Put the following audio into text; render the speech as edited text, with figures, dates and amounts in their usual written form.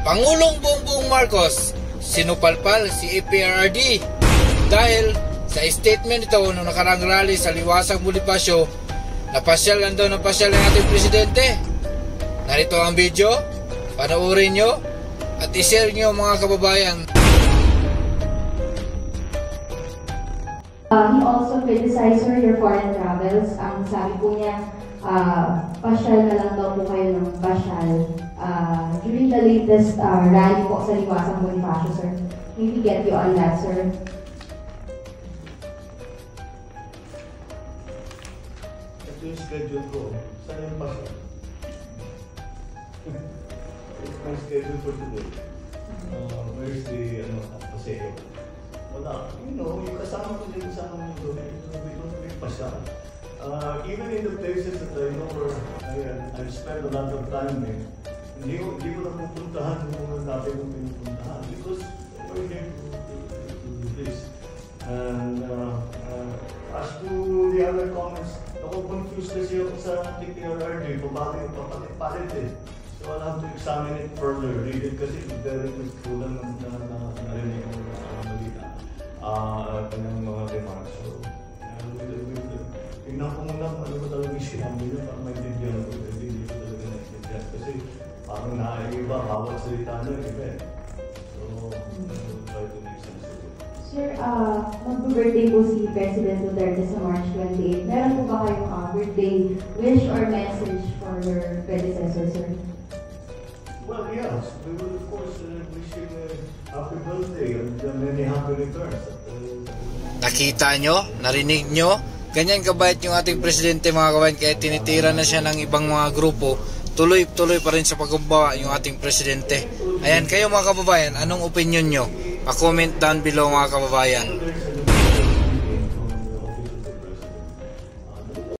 Pangulong Bongbong Marcos sinupalpal si APRRD dahil sa statement nito nung nakarang rally sa Liwasang Bonifacio na pasyal lang daw ng pasyal ng ating presidente. Narito ang video, panoorin nyo at ishare nyo mga kababayan. He also criticized your foreign travels. Ang sabi po niya, pasyal na lang daw po kayo ng pasyal. During the latest rally po sa Liwasang Bonifacio, sir. Maybe get you on that, sir. Ito yung schedule ko. Saan yung pasyal? It's my schedule for today. Where's the paseo? Wala. You know, yung kasama ko din sa amin doon, we don't make pasyal. Even in the places that I know where I've spent a lot of time in, hindi ko na pupuntahan yung mga dati kong pinupuntahan because we're here to do this. And as to the other comments, confused kasi ako sa TPRRD, papalit eh. So I'll have to examine it further, read it kasi very kulang narinig ko sa malita. Kanyang mga remarks. So, tignan ko muna kung ano ba talaga yung sinabi nyo para maintindihan ko. Hindi ko talaga naintindihan kasi parang naiiba, bawat salita nyo, iba eh. So, I'll try to make sense of it. Sir, mag-birthday po si President Duterte sa March 28. Meron po ba kayong birthday wish or message for your predecessor, sir? Well, yes. We will, of course, wish him a happy birthday and many happy returns. Nakita nyo? Narinig nyo? Ganyan kabait yung ating presidente mga kabayan, kaya tinitira na siya ng ibang mga grupo. Tuloy-tuloy pa rin sa pagbabawa yung ating presidente. Ayan, kayo mga kababayan, anong opinion nyo? Pa-comment down below mga kababayan.